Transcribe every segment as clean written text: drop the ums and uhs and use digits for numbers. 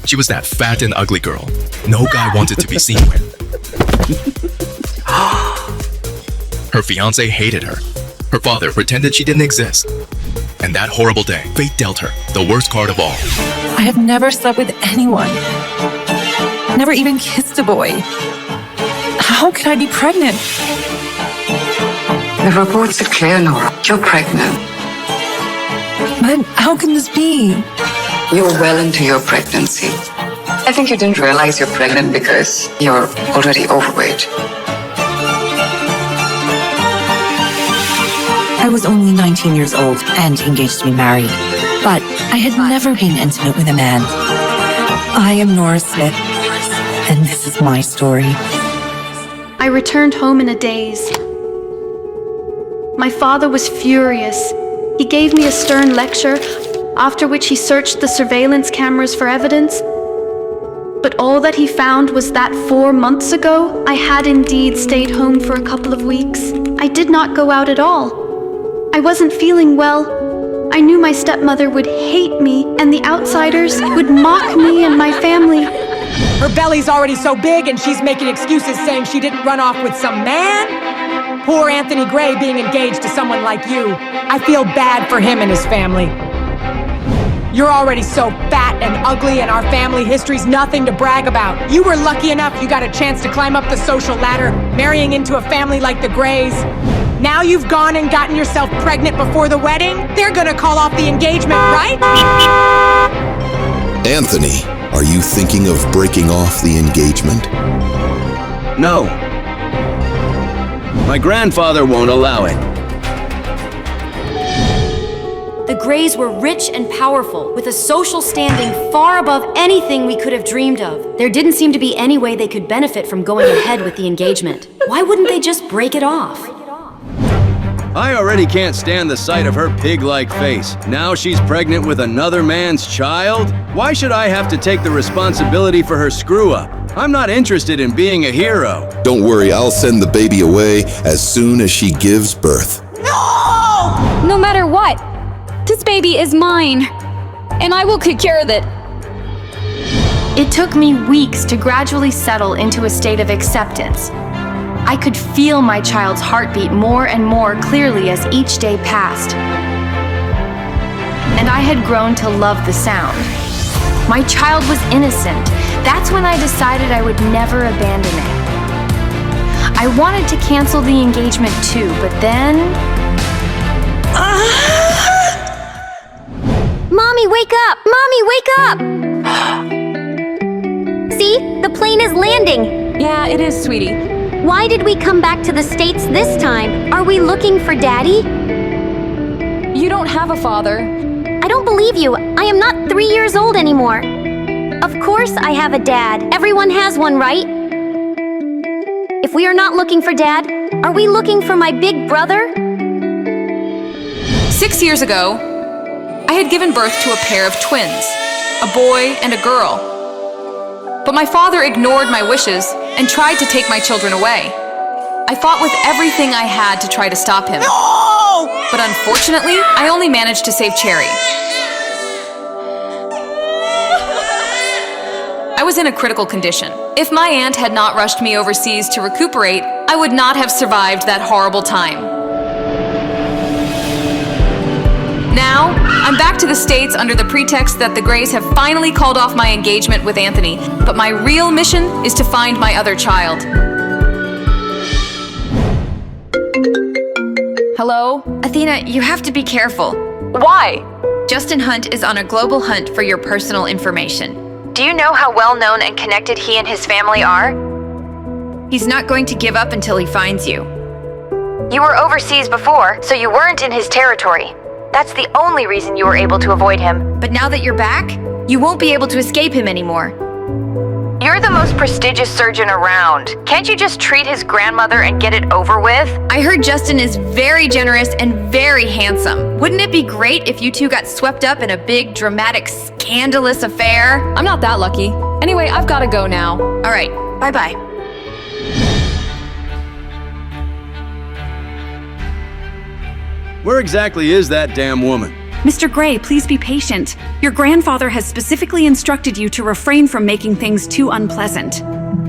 She was that fat and ugly girl no guy wanted to be seen with. Her fiance hated her. Her father pretended she didn't exist. And that horrible day, fate dealt her the worst card of all. I have never slept with anyone. Never even kissed a boy. How could I be pregnant? The reports are clear, Nora. You're pregnant. But how can this be? You're well into your pregnancy. I think you didn't realize you're pregnant because you're already overweight. I was only 19 years old and engaged to be married, but I had never been intimate with a man. I am Nora Smith, and this is my story. I returned home in a daze. My father was furious. He gave me a stern lecture, after which he searched the surveillance cameras for evidence. But all that he found was that 4 months ago, I had indeed stayed home for a couple of weeks. I did not go out at all. I wasn't feeling well. I knew my stepmother would hate me, and the outsiders would mock me and my family. Her belly's already so big and she's making excuses saying she didn't run off with some man? Poor Anthony Gray being engaged to someone like you. I feel bad for him and his family. You're already so fat and ugly and our family history's nothing to brag about. You were lucky enough you got a chance to climb up the social ladder, marrying into a family like the Grays. Now you've gone and gotten yourself pregnant before the wedding? They're gonna call off the engagement, right? Anthony, are you thinking of breaking off the engagement? No. My grandfather won't allow it. The Grays were rich and powerful, with a social standing far above anything we could have dreamed of. There didn't seem to be any way they could benefit from going ahead with the engagement. Why wouldn't they just break it off? I already can't stand the sight of her pig-like face. Now she's pregnant with another man's child? Why should I have to take the responsibility for her screw-up? I'm not interested in being a hero. Don't worry, I'll send the baby away as soon as she gives birth. No matter what, this baby is mine, and I will take care of it. It took me weeks to gradually settle into a state of acceptance. I could feel my child's heartbeat more and more clearly as each day passed. And I had grown to love the sound. My child was innocent. That's when I decided I would never abandon it. I wanted to cancel the engagement too, but then... Mommy, wake up! Mommy, wake up! See? The plane is landing. Yeah, it is, sweetie. Why did we come back to the States this time? Are we looking for Daddy? You don't have a father. I don't believe you. I am not 3 years old anymore. Of course I have a dad. Everyone has one, right? If we are not looking for Dad, are we looking for my big brother? 6 years ago, I had given birth to a pair of twins, a boy and a girl. But my father ignored my wishes and tried to take my children away. I fought with everything I had to try to stop him. No! But unfortunately, I only managed to save Cherry. I was in a critical condition. If my aunt had not rushed me overseas to recuperate, I would not have survived that horrible time. Now, I'm back to the States under the pretext that the Grays have finally called off my engagement with Anthony, but my real mission is to find my other child. Hello? Athena, you have to be careful. Why? Justin Hunt is on a global hunt for your personal information. Do you know how well known and connected he and his family are? He's not going to give up until he finds you. You were overseas before, so you weren't in his territory. That's the only reason you were able to avoid him. But now that you're back, you won't be able to escape him anymore. You're the most prestigious surgeon around. Can't you just treat his grandmother and get it over with? I heard Justin is very generous and very handsome. Wouldn't it be great if you two got swept up in a big, dramatic, scandalous affair? I'm not that lucky. Anyway, I've got to go now. All right, bye-bye. Where exactly is that damn woman? Mr. Gray, please be patient. Your grandfather has specifically instructed you to refrain from making things too unpleasant.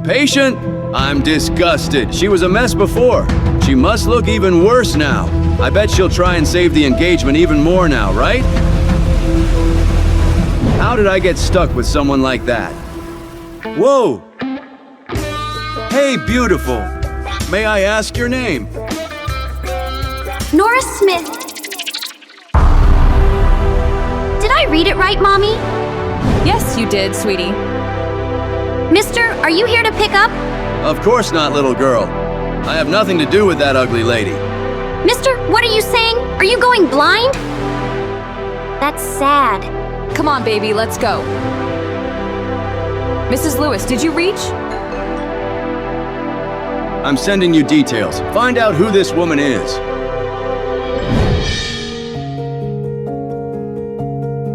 Patient? I'm disgusted. She was a mess before. She must look even worse now. I bet she'll try and save the engagement even more now, right? How did I get stuck with someone like that? Whoa! Hey, beautiful. May I ask your name? Nora Smith. Did I read it right, Mommy? Yes, you did, sweetie. Mister, are you here to pick up? Of course not, little girl. I have nothing to do with that ugly lady. Mister, what are you saying? Are you going blind? That's sad. Come on, baby, let's go. Mrs. Lewis, did you reach? I'm sending you details. Find out who this woman is.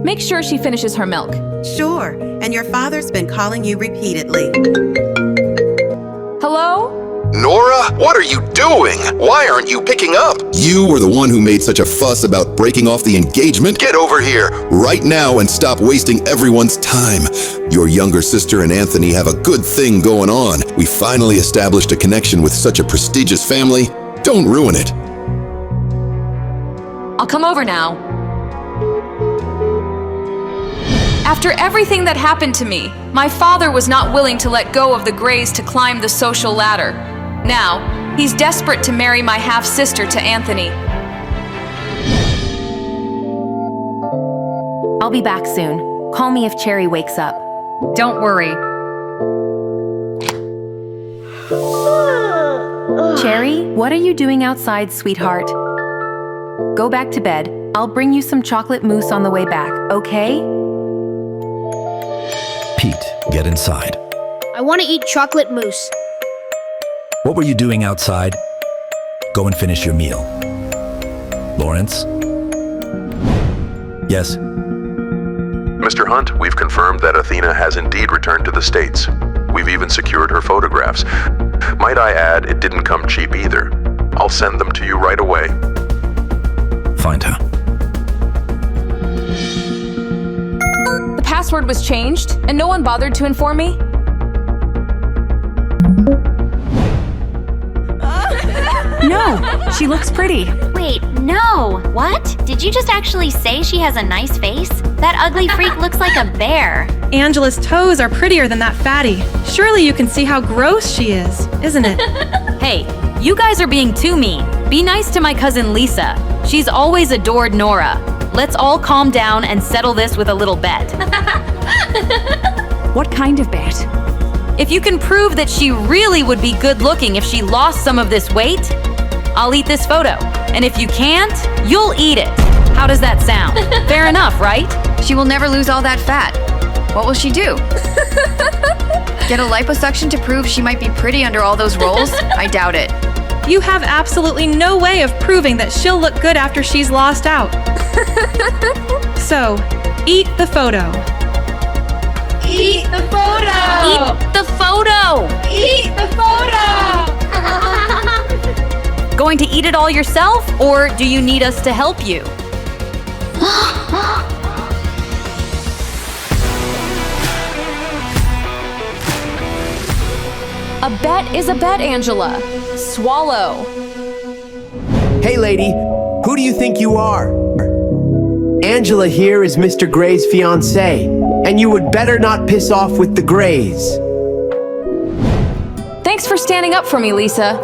Make sure she finishes her milk. Sure, and your father's been calling you repeatedly. Hello? Nora, what are you doing? Why aren't you picking up? You were the one who made such a fuss about breaking off the engagement. Get over here right now and stop wasting everyone's time. Your younger sister and Anthony have a good thing going on. We finally established a connection with such a prestigious family. Don't ruin it. I'll come over now. After everything that happened to me, my father was not willing to let go of the Grays to climb the social ladder. Now, he's desperate to marry my half-sister to Anthony. I'll be back soon. Call me if Cherry wakes up. Don't worry. Cherry, what are you doing outside, sweetheart? Go back to bed. I'll bring you some chocolate mousse on the way back, okay? Pete, get inside. I want to eat chocolate mousse. What were you doing outside? Go and finish your meal. Lawrence? Yes? Mr. Hunt, we've confirmed that Athena has indeed returned to the States. We've even secured her photographs. Might I add, it didn't come cheap either. I'll send them to you right away. Find her. The password was changed, and no one bothered to inform me. No, she looks pretty. Wait, no. What? Did you just actually say she has a nice face? That ugly freak looks like a bear. Angela's toes are prettier than that fatty. Surely you can see how gross she is, isn't it? Hey, you guys are being too mean. Be nice to my cousin Lisa. She's always adored Nora. Let's all calm down and settle this with a little bet. What kind of bet? If you can prove that she really would be good looking if she lost some of this weight, I'll eat this photo. And if you can't, you'll eat it. How does that sound? Fair enough, right? She will never lose all that fat. What will she do? Get a liposuction to prove she might be pretty under all those rolls? I doubt it. You have absolutely no way of proving that she'll look good after she's lost out. So, eat the photo. Eat the photo! Eat the photo! Eat the photo! Going to eat it all yourself, or do you need us to help you? A bet is a bet, Angela. Swallow. Hey, lady, who do you think you are? Angela here is Mr. Gray's fiancée, and you would better not piss off with the Grays. Thanks for standing up for me, Lisa.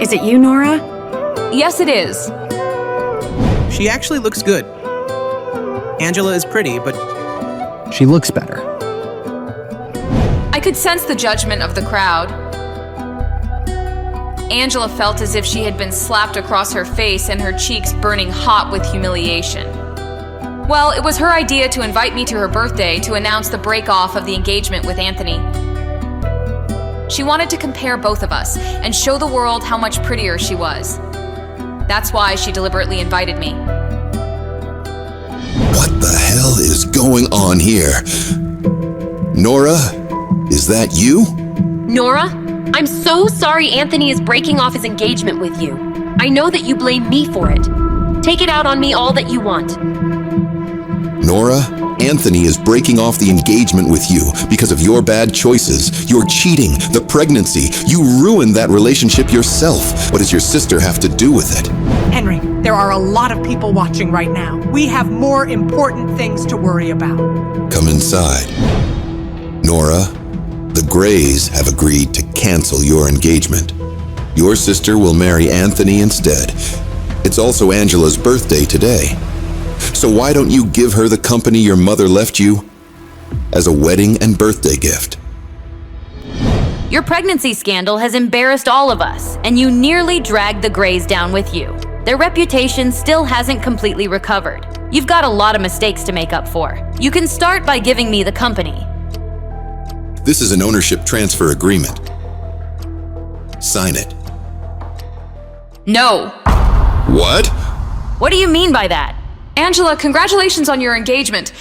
Is it you, Nora? Yes, it is. She actually looks good. Angela is pretty, but She looks better. I could sense the judgment of the crowd. Angela felt as if she had been slapped across her face and her cheeks burning hot with humiliation. Well, it was her idea to invite me to her birthday to announce the break-off of the engagement with Anthony. She wanted to compare both of us and show the world how much prettier she was. That's why she deliberately invited me. What the hell is going on here? Nora, is that you? Nora, I'm so sorry Anthony is breaking off his engagement with you. I know that you blame me for it. Take it out on me all that you want. Nora, Anthony is breaking off the engagement with you because of your bad choices, your cheating, the pregnancy. You ruined that relationship yourself. What does your sister have to do with it? Henry, there are a lot of people watching right now. We have more important things to worry about. Come inside. Nora, the Grays have agreed to cancel your engagement. Your sister will marry Anthony instead. It's also Angela's birthday today. So why don't you give her the company your mother left you as a wedding and birthday gift? Your pregnancy scandal has embarrassed all of us, and you nearly dragged the Grays down with you. Their reputation still hasn't completely recovered. You've got a lot of mistakes to make up for. You can start by giving me the company. This is an ownership transfer agreement. Sign it. No. What? What do you mean by that? Angela, congratulations on your engagement.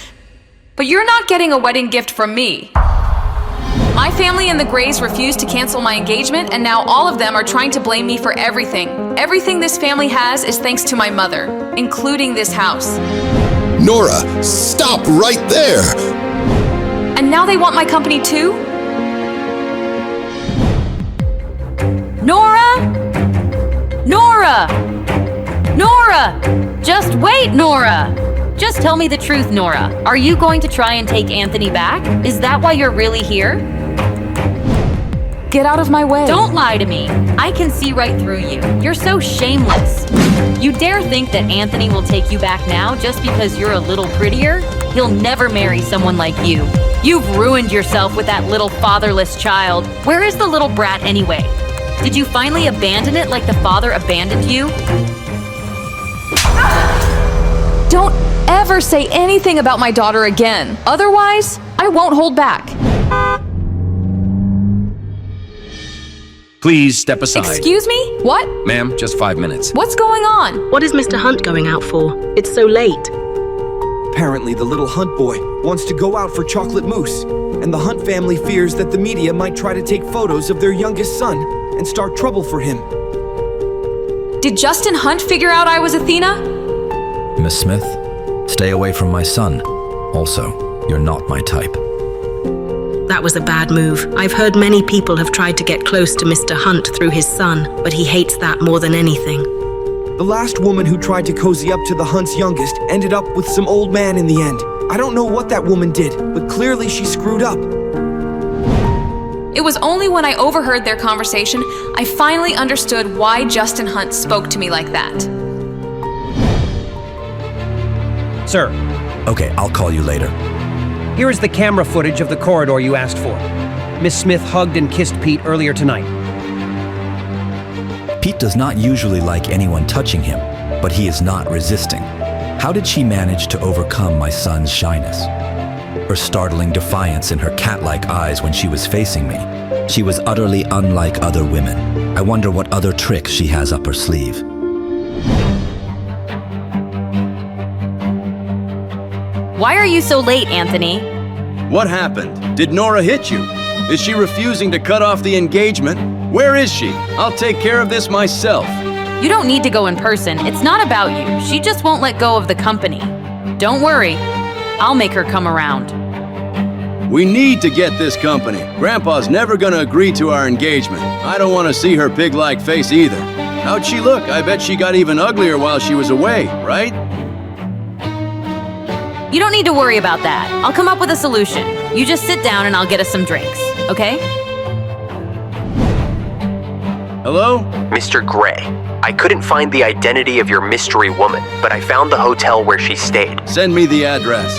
But you're not getting a wedding gift from me. My family and the Grays refused to cancel my engagement, and now all of them are trying to blame me for everything. Everything this family has is thanks to my mother, including this house. Nora, stop right there! And now they want my company too? Nora! Nora! Nora! Just wait, Nora! Just tell me the truth, Nora. Are you going to try and take Anthony back? Is that why you're really here? Get out of my way. Don't lie to me. I can see right through you. You're so shameless. You dare think that Anthony will take you back now just because you're a little prettier? He'll never marry someone like you. You've ruined yourself with that little fatherless child. Where is the little brat anyway? Did you finally abandon it like the father abandoned you? Don't ever say anything about my daughter again. Otherwise, I won't hold back. Please step aside. Excuse me? What? Ma'am, just 5 minutes. What's going on? What is Mr. Hunt going out for? It's so late. Apparently, the little Hunt boy wants to go out for chocolate mousse, and the Hunt family fears that the media might try to take photos of their youngest son and start trouble for him. Did Justin Hunt figure out I was Athena? Miss Smith, stay away from my son. Also, you're not my type. That was a bad move. I've heard many people have tried to get close to Mr. Hunt through his son, but he hates that more than anything. The last woman who tried to cozy up to the Hunt's youngest ended up with some old man in the end. I don't know what that woman did, but clearly she screwed up. It was only when I overheard their conversation I finally understood why Justin Hunt spoke to me like that. Sir. Okay, I'll call you later. Here is the camera footage of the corridor you asked for. Miss Smith hugged and kissed Pete earlier tonight. Pete does not usually like anyone touching him, but he is not resisting. How did she manage to overcome my son's shyness? Her startling defiance in her cat-like eyes when she was facing me. She was utterly unlike other women. I wonder what other tricks she has up her sleeve. Why are you so late, Anthony? What happened? Did Nora hit you? Is she refusing to cut off the engagement? Where is she? I'll take care of this myself. You don't need to go in person. It's not about you. She just won't let go of the company. Don't worry. I'll make her come around. We need to get this company. Grandpa's never gonna agree to our engagement. I don't want to see her pig-like face either. How'd she look? I bet she got even uglier while she was away, right? You don't need to worry about that. I'll come up with a solution. You just sit down and I'll get us some drinks, okay? Hello? Mr. Gray, I couldn't find the identity of your mystery woman, but I found the hotel where she stayed. Send me the address.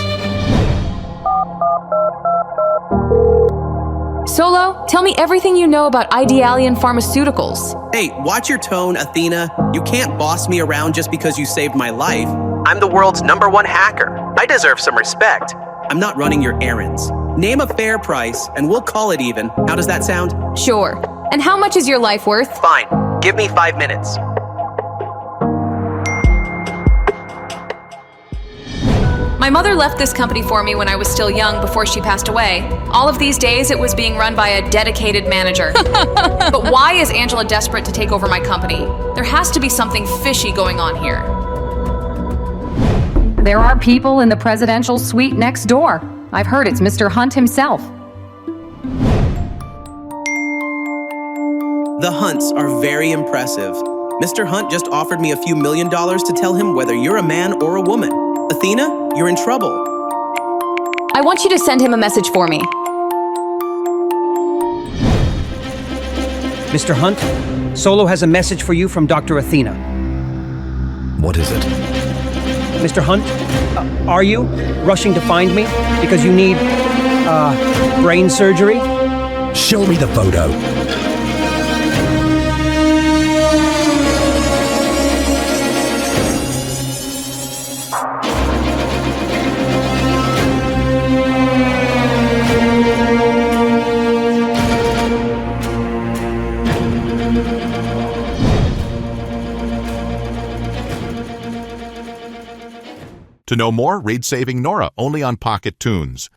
Solo, tell me everything you know about Idealian Pharmaceuticals. Hey, watch your tone, Athena. You can't boss me around just because you saved my life. I'm the world's #1 hacker. I deserve some respect. I'm not running your errands. Name a fair price, and we'll call it even. How does that sound? Sure. And how much is your life worth? Fine. Give me 5 minutes. My mother left this company for me when I was still young before she passed away. All of these days, it was being run by a dedicated manager. But why is Angela desperate to take over my company? There has to be something fishy going on here. There are people in the presidential suite next door. I've heard it's Mr. Hunt himself. The Hunts are very impressive. Mr. Hunt just offered me a few $1 million to tell him whether you're a man or a woman. Athena, you're in trouble. I want you to send him a message for me. Mr. Hunt, Solo has a message for you from Dr. Athena. What is it? Mr. Hunt, are you rushing to find me because you need, brain surgery? Show me the photo. To know more, read Saving Nora only on Pocket Tunes.